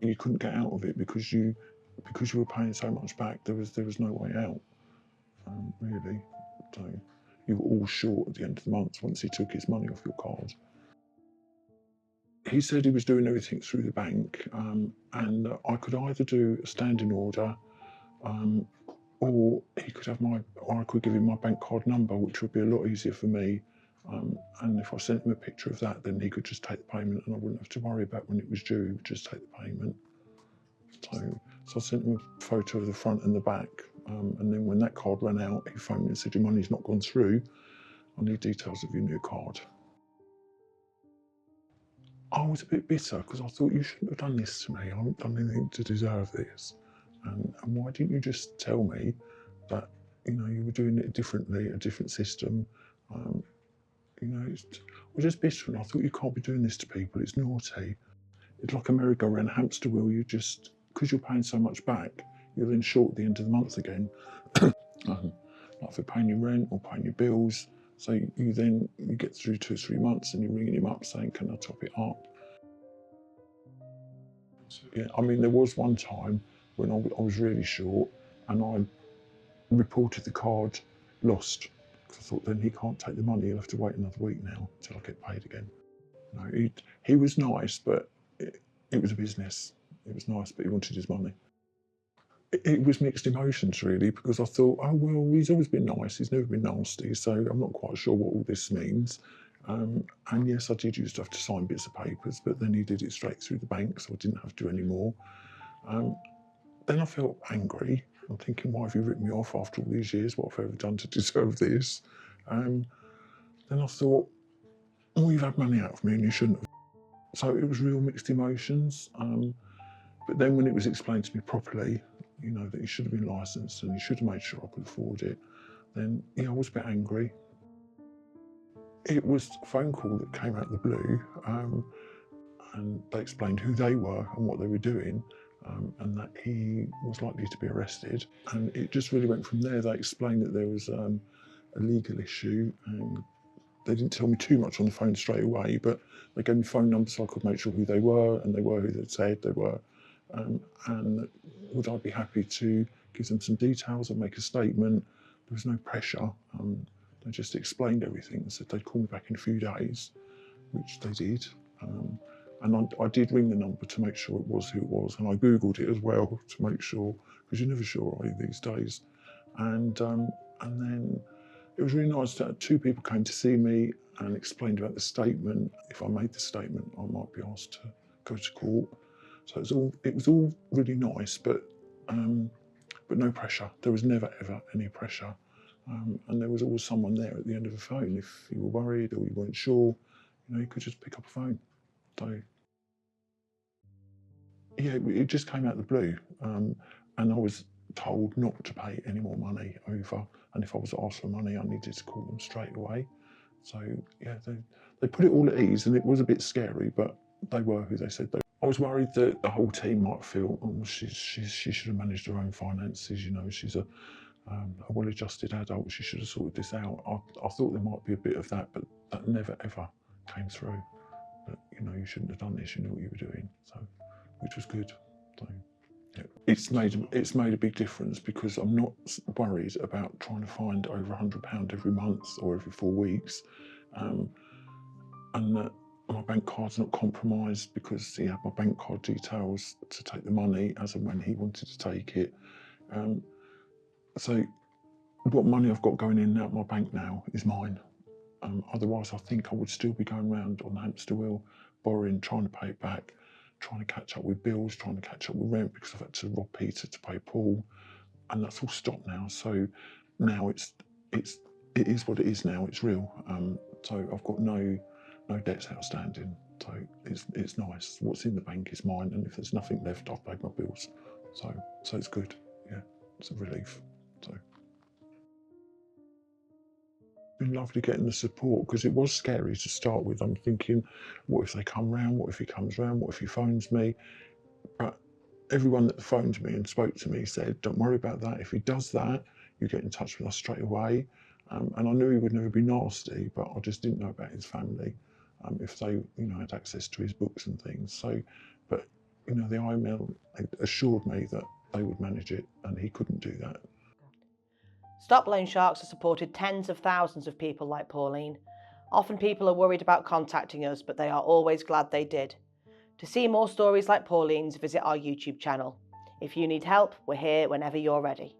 You couldn't get out of it because you were paying so much back. There was no way out, really. So you were all short at the end of the month once he took his money off your card. He said he was doing everything through the bank, and I could either do a standing order, or he could have or I could give him my bank card number, which would be a lot easier for me. And if I sent him a picture of that, then he could just take the payment, and I wouldn't have to worry about when it was due. He would just take the payment. So I sent him a photo of the front and the back, and then when that card ran out, he phoned me and said, "Your money's not gone through. I need details of your new card." I was a bit bitter because I thought, you shouldn't have done this to me. I haven't done anything to deserve this. And why didn't you just tell me that, you were doing it differently, a different system? I was just bitter, and I thought, you can't be doing this to people. It's naughty. It's like a merry-go-round hamster wheel. You just, because you're paying so much back, you're then short at the end of the month again. Like for paying your rent or paying your bills. So you get through 2 or 3 months and you're ringing him up saying, "Can I top it up?" Yeah, I mean, there was one time when I was really short and I reported the card lost. Because I thought, then he can't take the money. He'll have to wait another week now until I get paid again. No, he was nice, but it was a business. It was nice, but he wanted his money. It was mixed emotions, really, because I thought, oh, well, he's always been nice. He's never been nasty, so I'm not quite sure what all this means. And yes, I did used to have to sign bits of papers, but then he did it straight through the bank, so I didn't have to anymore. Then I felt angry. I'm thinking, why have you ripped me off after all these years? What have I ever done to deserve this? Then I thought, oh, you've had money out of me and you shouldn't have. So it was real mixed emotions. But then when it was explained to me properly, that he should have been licensed and he should have made sure I could afford it, then I was a bit angry. It was a phone call that came out of the blue, and they explained who they were and what they were doing, and that he was likely to be arrested. And it just really went from there. They explained that there was a legal issue, and they didn't tell me too much on the phone straight away, but they gave me phone numbers so I could make sure who they were, and they were who they said they were. And would I be happy to give them some details and make a statement? There was no pressure. They just explained everything and said they'd call me back in a few days, which they did. And I did ring the number to make sure it was who it was, and I Googled it as well to make sure, because you're never sure, are you, these days? And then it was really nice that 2 people came to see me and explained about the statement. If I made the statement, I might be asked to go to court. So it was all really nice, but no pressure. There was never ever any pressure, and there was always someone there at the end of the phone. If you were worried or you weren't sure, you could just pick up a phone. So yeah, it just came out of the blue, and I was told not to pay any more money over. And if I was asked for money, I needed to call them straight away. So yeah, they put it all at ease, and it was a bit scary, but they were who they said they were. I was worried that the whole team might feel, oh, she should have managed her own finances. She's a well-adjusted adult. She should have sorted this out. I thought there might be a bit of that, but that never ever came through. That you shouldn't have done this. You knew what you were doing, so which was good. So yeah. It's made a big difference because I'm not worried about trying to find over £100 every month or every 4 weeks, and that my bank card's not compromised because he had my bank card details to take the money as and when he wanted to take it. So what money I've got going in and out my bank now is mine. Otherwise, I think I would still be going around on the hamster wheel, borrowing, trying to pay it back, trying to catch up with bills, trying to catch up with rent because I've had to rob Peter to pay Paul, and that's all stopped now. So now it is what it is now. It's real. So I've got no debts outstanding. So it's nice. What's in the bank is mine, and if there's nothing left, I've paid my bills. So it's good. Yeah, it's a relief. So it's been lovely getting the support because it was scary to start with. I'm thinking, what if they come round? What if he comes round? What if he phones me? But everyone that phoned me and spoke to me said, don't worry about that. If he does that, you get in touch with us straight away. And I knew he would never be nasty, but I just didn't know about his family. If they, had access to his books and things. So But, you know, the IML assured me that they would manage it, and he couldn't do that. Stop Loan Sharks has supported tens of thousands of people like Pauline. Often people are worried about contacting us, but they are always glad they did. To see more stories like Pauline's, visit our YouTube channel. If you need help, we're here whenever you're ready.